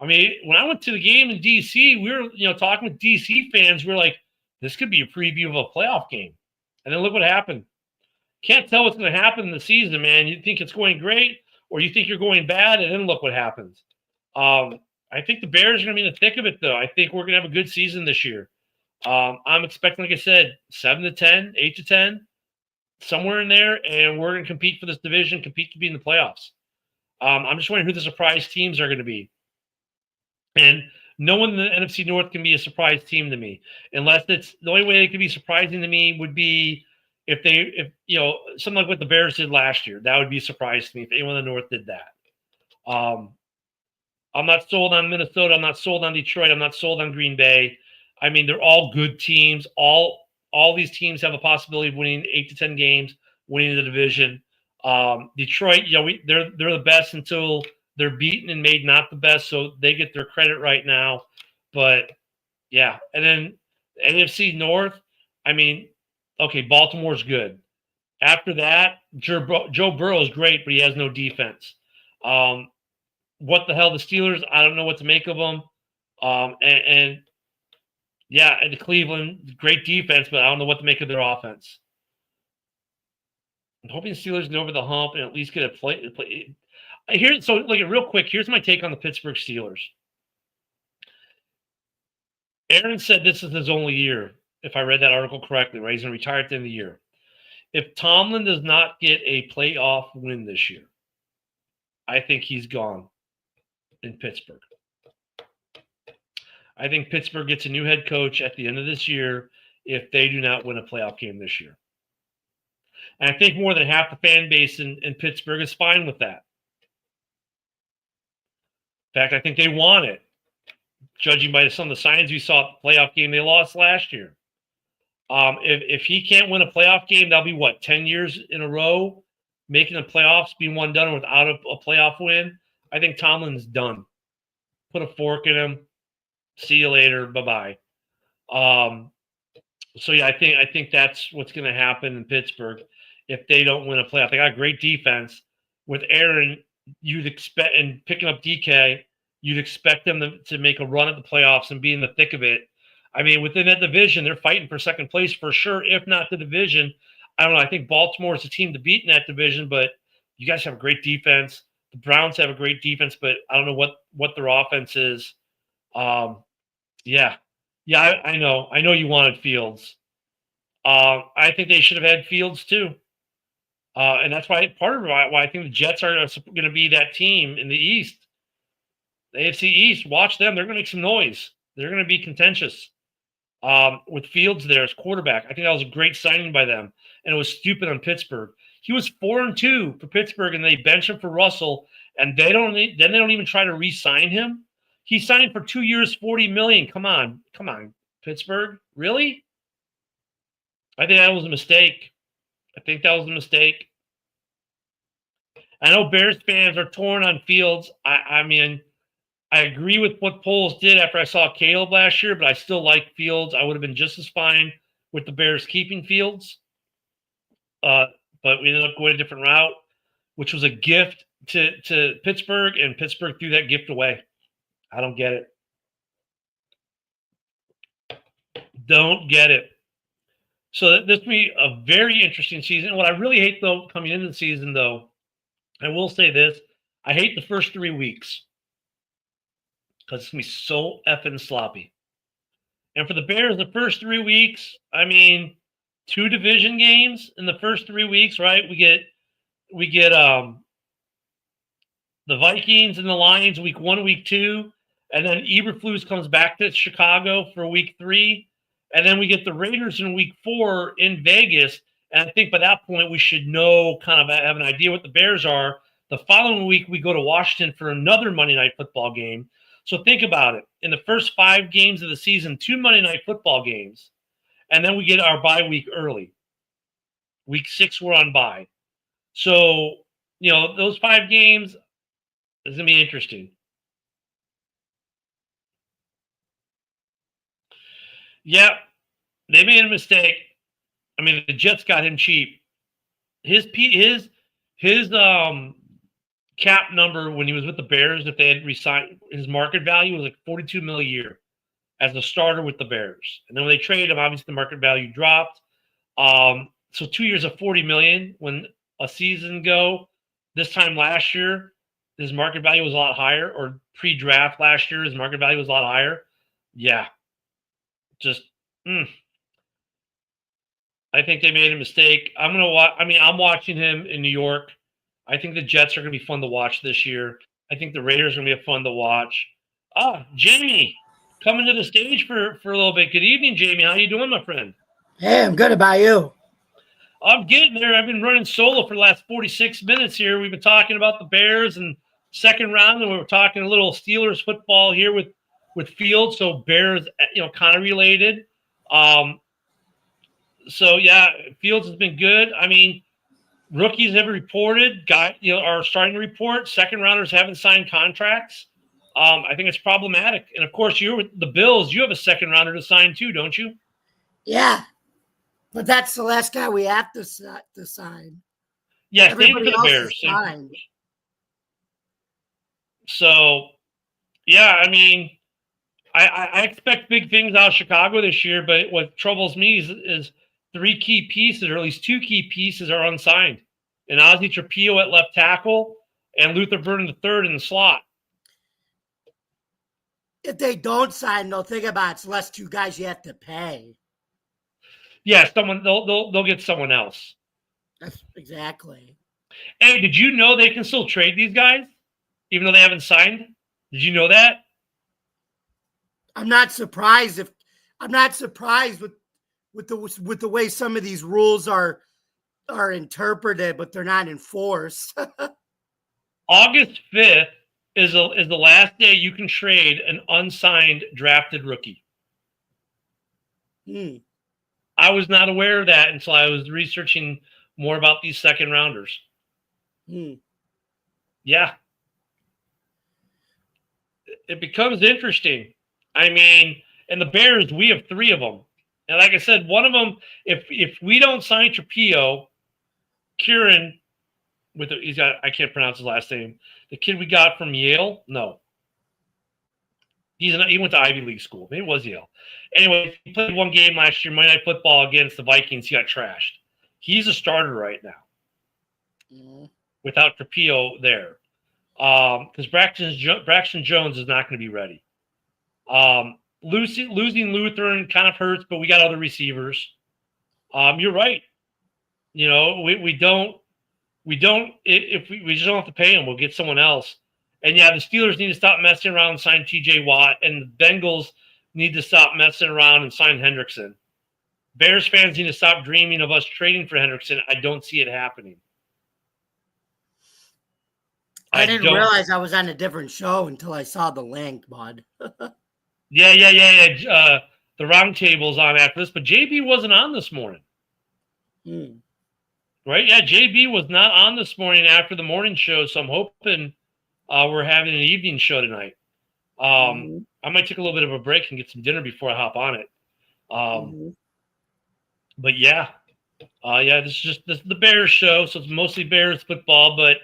S2: I mean, when I went to the game in D.C., we were, talking with D.C. fans. We were like, this could be a preview of a playoff game. And then look what happened. Can't tell what's going to happen in the season, man. You think it's going great, or you think you're going bad, and then look what happens. I think the Bears are going to be in the thick of it, though. I think we're going to have a good season this year. I'm expecting, like I said, 7-10, 8-10, somewhere in there, and we're going to compete for this division, compete to be in the playoffs. I'm just wondering who the surprise teams are going to be. And no one in the NFC North can be a surprise team to me, unless it's the only way they could be surprising to me would be if something like what the Bears did last year. That would be a surprise to me if anyone in the North did that. I'm not sold on Minnesota. I'm not sold on Detroit. I'm not sold on Green Bay. I mean, they're all good teams. All these teams have a possibility of winning 8-10 games, winning the division. Detroit, they're the best until they're beaten and made not the best, so they get their credit right now. But yeah, and then NFC North, I mean, okay, Baltimore's good. After that, Joe Burrow is great, but he has no defense. What the hell, the Steelers? I don't know what to make of them. And the Cleveland, great defense, but I don't know what to make of their offense. I'm hoping the Steelers get over the hump and at least get a play. So, real quick, here's my take on the Pittsburgh Steelers. Aaron said this is his only year, if I read that article correctly, right? He's going to retire at the end of the year. If Tomlin does not get a playoff win this year, I think he's gone in Pittsburgh. I think Pittsburgh gets a new head coach at the end of this year if they do not win a playoff game this year. And I think more than half the fan base in Pittsburgh is fine with that. In fact, I think they want it, judging by some of the signs we saw at the playoff game they lost last year. If he can't win a playoff game, that'll be 10 years in a row, making the playoffs, being one done without a playoff win. I think Tomlin's done. Put a fork in him. See you later. Bye-bye. So yeah, I think that's what's going to happen in Pittsburgh if they don't win a playoff. They got a great defense with Aaron. You'd expect, and picking up DK, you'd expect them to make a run at the playoffs and be in the thick of it. I mean, within that division, they're fighting for second place for sure, if not the division. I don't know. I think Baltimore is the team to beat in that division, but you guys have a great defense. The Browns have a great defense, but I don't know what their offense is. I know. I know you wanted Fields. I think they should have had Fields too. And that's why I think the Jets are going to be that team in the East. The AFC East, watch them. They're going to make some noise. They're going to be contentious. With Fields there as quarterback. I think that was a great signing by them. And it was stupid on Pittsburgh. He was 4-2 for Pittsburgh, and they bench him for Russell, and they don't even try to re-sign him. He signed for 2 years, $40 million. Come on, Pittsburgh, really? I think that was a mistake. I know Bears fans are torn on Fields. I mean, I agree with what Poles did after I saw Caleb last year, but I still like Fields. I would have been just as fine with the Bears keeping Fields. But we ended up going a different route, which was a gift to Pittsburgh, and Pittsburgh threw that gift away. I don't get it. Don't get it. So this will be a very interesting season. What I really hate, though, coming into the season, though, I will say this: I hate the first 3 weeks because it's gonna be so effing sloppy. And for the Bears, the first 3 weeks, I mean, 2 division games in the first 3 weeks, right? We get the Vikings and the Lions week 1, week 2, and then Eberflus comes back to Chicago for week 3, and then we get the Raiders in week 4 in Vegas. And I think by that point we should know, kind of have an idea what the Bears are. The following week we go to Washington for another Monday Night Football game. So think about it. In the first 5 games of the season, 2 Monday Night Football games, and then we get our bye week early. Week 6 we're on bye. So, those 5 games is going to be interesting. Yeah, they made a mistake. I mean, the Jets got him cheap. His cap number when he was with the Bears, if they had resigned, his market value was like $42 million a year as a starter with the Bears. And then when they traded him, obviously the market value dropped. So 2 years of $40 million. When a season ago, this time last year, his market value was a lot higher, or pre-draft last year, his market value was a lot higher. Yeah. I think they made a mistake. I'm watching him in New York. I think the Jets are going to be fun to watch this year. I think the Raiders are going to be fun to watch. Jamie, coming to the stage for a little bit. Good evening, Jamie. How you doing, my friend?
S3: Hey, I'm good. About you?
S2: I'm getting there. I've been running solo for the last 46 minutes here. We've been talking about the Bears and second round, and we were talking a little Steelers football here with Fields. So Bears, kind of related. So yeah, Fields has been good. I mean, rookies have reported, are starting to report. Second rounders haven't signed contracts. I think it's problematic. And of course, you're with the Bills. You have a second rounder to sign too, don't you?
S3: Yeah, but that's the last guy we have to sign.
S2: Yeah, same for the Bears. So, yeah, I mean, I expect big things out of Chicago this year, but what troubles me is 3 key pieces, or at least 2 key pieces, are unsigned. And Ozzie Trapillo at left tackle and Luther Burden III in the slot.
S3: If they don't sign, they'll think about it's less 2 guys you have to pay.
S2: Yeah, they'll get someone else.
S3: That's exactly.
S2: Hey, did you know they can still trade these guys, even though they haven't signed? Did you know that?
S3: I'm not surprised with the way some of these rules are interpreted, but they're not enforced.
S2: August 5th is the last day you can trade an unsigned drafted rookie. I was not aware of that until I was researching more about these second rounders. Yeah. It becomes interesting. I mean, and the Bears, we have 3 of them. And like I said, one of them, if we don't sign Trapillo, Kieran, I can't pronounce his last name. The kid we got from Yale, no. He went to Ivy League school. Maybe it was Yale. Anyway, he played 1 game last year, Monday Night Football against the Vikings. He got trashed. He's a starter right now without Trapillo there. Because Braxton Jones is not going to be ready. Losing Lutheran kind of hurts, but we got other receivers. You're right. We just don't have to pay him. We'll get someone else. And yeah, the Steelers need to stop messing around and sign TJ Watt, and the Bengals need to stop messing around and sign Hendrickson. Bears fans need to stop dreaming of us trading for Hendrickson. I don't see it happening.
S3: I didn't realize I was on a different show until I saw the link, bud.
S2: Yeah. The round table's on after this, but JB wasn't on this morning. Right? Yeah, JB was not on this morning after the morning show, so I'm hoping we're having an evening show tonight. I might take a little bit of a break and get some dinner before I hop on it. But yeah, this is the Bears show, so it's mostly Bears football. But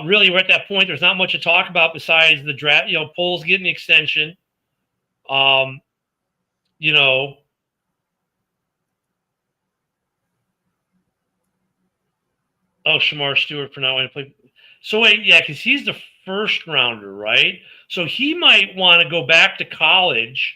S2: really, we're at that point. There's not much to talk about besides the draft. Poles getting the extension. Oh, Shamar Stewart for not wanting to play. So wait, yeah, because he's the first rounder, right? So he might want to go back to college.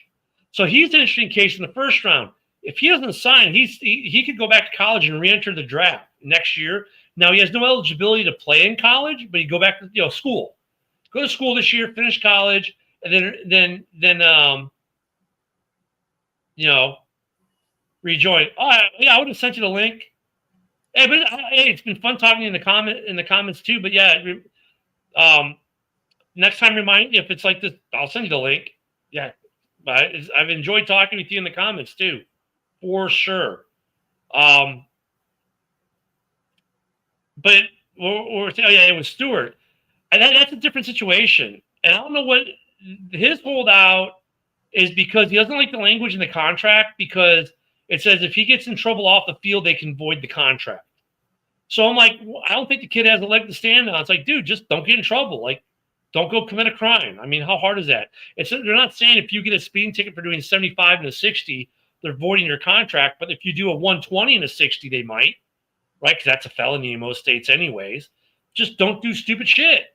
S2: So he's an interesting case in the first round. If he doesn't sign, he could go back to college and re-enter the draft next year. Now he has no eligibility to play in college, but he go back to school. Go to school this year, finish college, and then rejoin. Oh yeah, I would have sent you the link. Hey, but hey, it's been fun talking in the comments too. But yeah, next time remind me if it's like this, I'll send you the link. Yeah, but I've enjoyed talking with you in the comments too, for sure. But it was Stewart, and that's a different situation. And I don't know what his holdout is, because he doesn't like the language in the contract, because it says if he gets in trouble off the field, they can void the contract. So I'm like, I don't think the kid has a leg to stand on. It's like, dude, just don't get in trouble. Like, don't go commit a crime. I mean, how hard is that? They're not saying if you get a speeding ticket for doing 75 and a 60, they're voiding your contract. But if you do a 120 and a 60, they might, right? Because that's a felony in most states anyways. Just don't do stupid shit.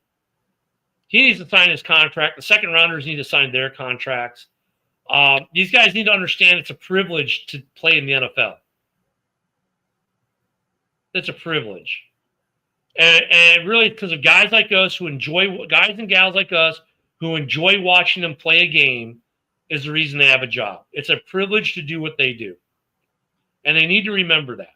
S2: He needs to sign his contract. The second rounders need to sign their contracts. These guys need to understand it's a privilege to play in the NFL. It's a privilege. And really, because of guys like us guys and gals like us who enjoy watching them play a game, is the reason they have a job. It's a privilege to do what they do. And they need to remember that.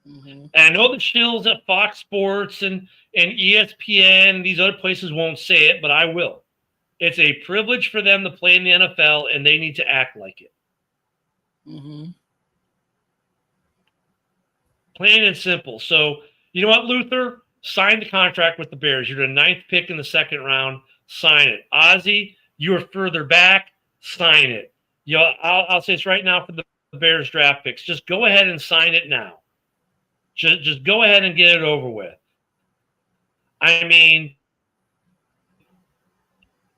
S2: Mm-hmm. And I know the shills at Fox Sports and ESPN and these other places won't say it, but I will. It's a privilege for them to play in the NFL, and they need to act like it. Mm-hmm. Plain and simple. So, you know what, Luther? Sign the contract with the Bears. You're the 9th pick in the second round. Sign it. Ozzy, you're further back. Sign it. I'll say this right now for the Bears draft picks. Just go ahead and sign it now. Just go ahead and get it over with. I mean,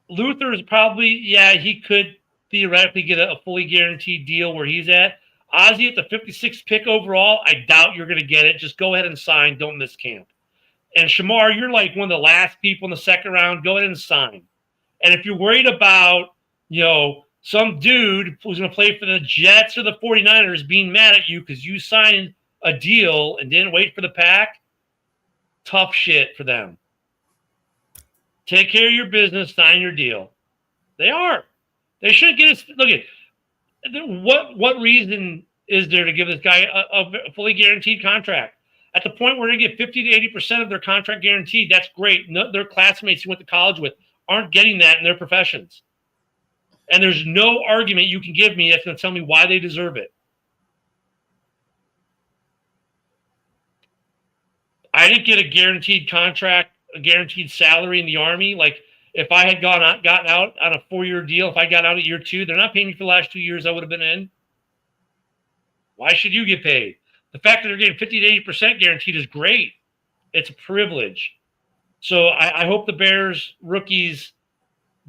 S2: Luther is probably, he could theoretically get a fully guaranteed deal where he's at. Ozzy at the 56th pick overall, I doubt you're going to get it. Just go ahead and sign. Don't miss camp. And Shamar, you're like one of the last people in the second round. Go ahead and sign. And if you're worried about, some dude who's going to play for the Jets or the 49ers being mad at you because you signed a deal and didn't wait for the pack, tough shit for them. Take care of your business, sign your deal. They are. They should get us. Look at what reason is there to give this guy a fully guaranteed contract? At the point where they get 50 to 80% of their contract guaranteed, that's great. No, their classmates who went to college with aren't getting that in their professions. And there's no argument you can give me that's going to tell me why they deserve it. I didn't get a guaranteed contract, a guaranteed salary in the Army. Like, if I had gotten out on a 4-year deal, if I got out at year 2, they're not paying me for the last 2 years I would have been in. Why should you get paid? The fact that they're getting 50 to 80% guaranteed is great. It's a privilege. So I hope the Bears rookies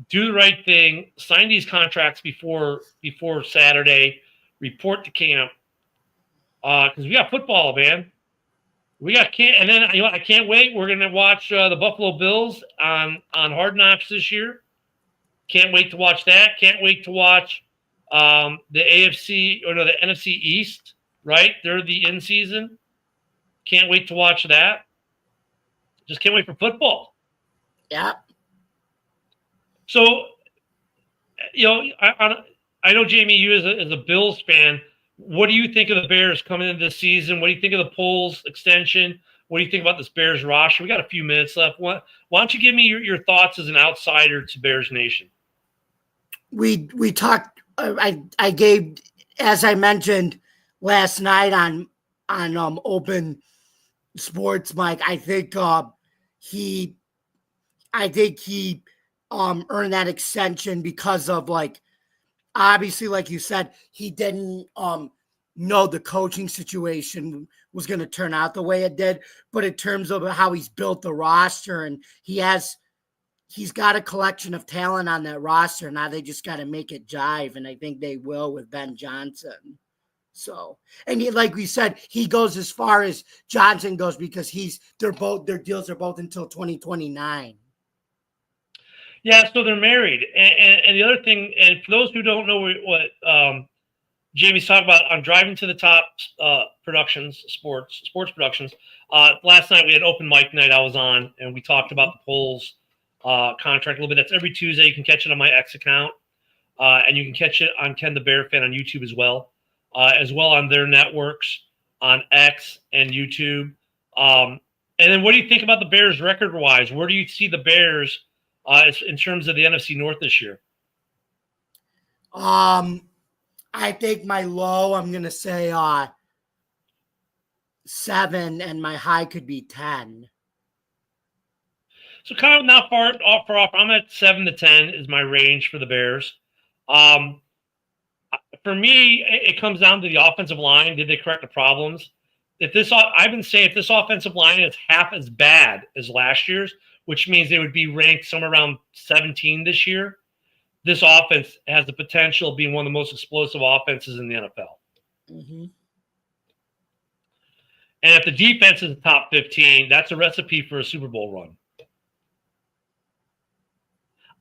S2: do the right thing, sign these contracts before Saturday, report to camp. Because we got football, man. And then I can't wait. We're gonna watch the Buffalo Bills on Hard Knocks this year. Can't wait to watch that. Can't wait to watch the NFC East. Right, they're the in season. Can't wait to watch that. Just can't wait for football.
S3: Yeah.
S2: So, I know Jamie, you as a Bills fan. What do you think of the Bears coming into this season? What do you think of the Poles extension? What do you think about this Bears roster? We got a few minutes left. Why don't you give me your thoughts as an outsider to Bears Nation?
S3: We talked. I gave, as I mentioned last night on Open Sports, Mike. I think he earned that extension because of, like, obviously, like you said, he didn't know the coaching situation was going to turn out the way it did. But in terms of how he's built the roster, and he's got a collection of talent on that roster. Now they just got to make it jive, and I think they will with Ben Johnson. So, and like we said, he goes as far as Johnson goes because their deals are both until 2029.
S2: Yeah, so they're married. And the other thing, and for those who don't know what Jamie's talking about on Driving to the Top productions, sports productions, last night we had open mic night I was on, and we talked about the Polls contract a little bit. That's every Tuesday. You can catch it on my X account, and you can catch it on Ken the Bear Fan on YouTube as well on their networks on X and YouTube. And then what do you think about the Bears record-wise? Where do you see the Bears in terms of the NFC North this year?
S3: I think my low, I'm going to say 7, and my high could be 10.
S2: So kind of not far off. I'm at 7 to 10 is my range for the Bears. For me, it comes down to the offensive line. Did they correct the problems? I've been saying if this offensive line is half as bad as last year's, which means they would be ranked somewhere around 17 this year, this offense has the potential of being one of the most explosive offenses in the NFL.
S3: Mm-hmm.
S2: And if the defense is top 15, that's a recipe for a Super Bowl run.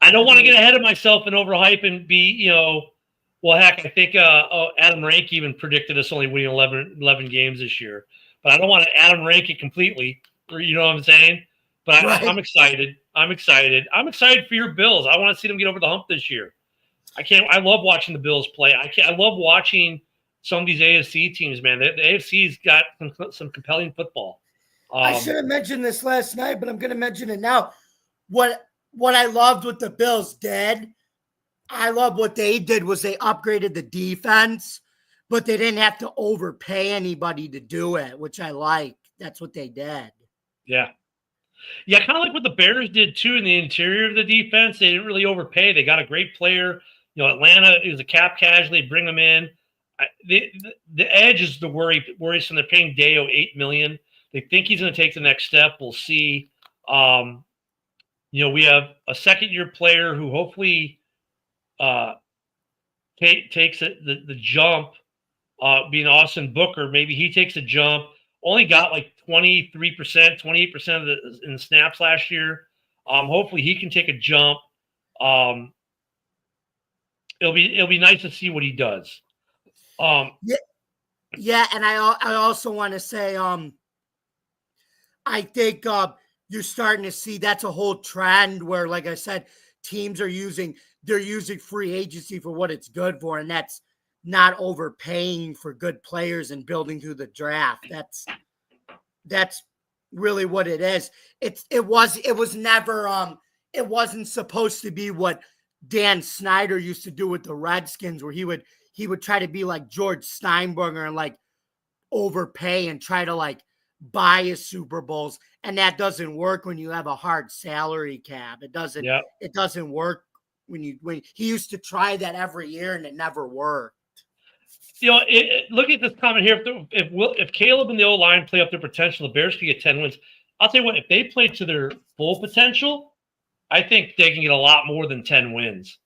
S2: I don't want to get ahead of myself and overhype and be, well, heck, I think Adam Rank even predicted us only winning 11 games this year. But I don't want to Adam Rank it completely. You know what I'm saying? But
S3: Right.
S2: I'm excited. I'm excited for your Bills. I want to see them get over the hump this year. I love watching the Bills play. I love watching some of these AFC teams, man. The AFC's got some compelling football.
S3: I should have mentioned this last night, but I'm going to mention it now. What I loved what the Bills did, I love what they did was they upgraded the defense, but they didn't have to overpay anybody to do it, which I like. That's what they did.
S2: Yeah. Yeah, kind of like what the Bears did, too, in the interior of the defense. They didn't really overpay. They got a great player. Atlanta is a cap casualty. Bring them in. The edge is the worrisome. They're paying Deo $8 million. They think he's going to take the next step. We'll see. We have a second-year player who hopefully takes the jump, being Austin Booker. Maybe he takes a jump. Only got like 23%, 28% in the snaps last year. Hopefully he can take a jump. It'll be nice to see what he does.
S3: Yeah, and I also want to say I think you're starting to see that's a whole trend where, like I said, teams are using free agency for what it's good for, and that's not overpaying for good players and building through the draft. That's really what it is. It wasn't supposed to be what Dan Snyder used to do with the Redskins, where he would try to be like George Steinbrenner and like overpay and try to like buy his Super Bowls. And that doesn't work when you have a hard salary cap. It doesn't.
S2: Yep.
S3: It doesn't work when he used to try that every year and it never worked.
S2: Look at this comment here. If Caleb and the O-line play up their potential, the Bears could get 10 wins. I'll tell you what, if they play to their full potential, I think they can get a lot more than 10 wins.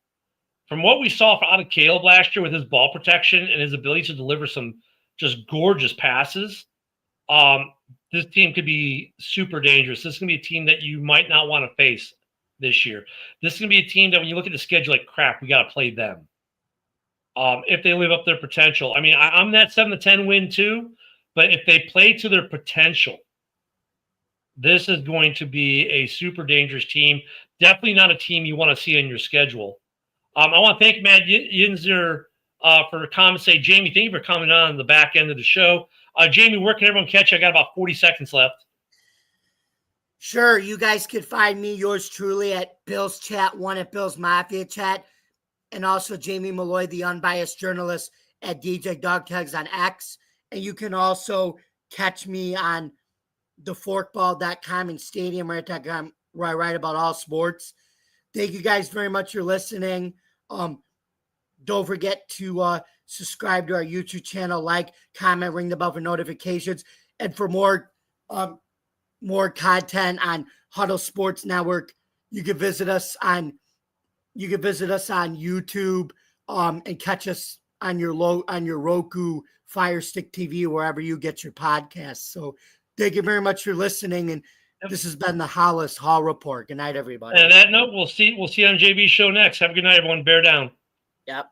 S2: From what we saw out of Caleb last year with his ball protection and his ability to deliver some just gorgeous passes, this team could be super dangerous. This is going to be a team that you might not want to face this year. This is going to be a team that when you look at the schedule, like, crap, we got to play them. If they live up their potential. I mean, I'm that 7 to 10 win too, but if they play to their potential, this is going to be a super dangerous team. Definitely not a team you want to see on your schedule. I want to thank Matt Yinzer for comments. Say, Jamie, thank you for coming on the back end of the show. Jamie, where can everyone catch you? I got about 40 seconds left.
S3: Sure. You guys can find me, yours truly, at Bill's Chat 1 at Bill's Mafia Chat. And also Jamie Malloy, the unbiased journalist, at DJ Dogtags on X. And you can also catch me on theforkball.com and stadiumrant.com, where I write about all sports. Thank you guys very much for listening. Don't forget to subscribe to our YouTube channel, like, comment, ring the bell for notifications. And for more content on Huddle Sports Network, you can visit us on YouTube and catch us on your Roku Fire Stick TV, wherever you get your podcasts. So thank you very much for listening. And this has been the Halas Hall Report. Good night, everybody.
S2: And on that note, we'll see you on JB's show next. Have a good night, everyone. Bear down.
S3: Yep.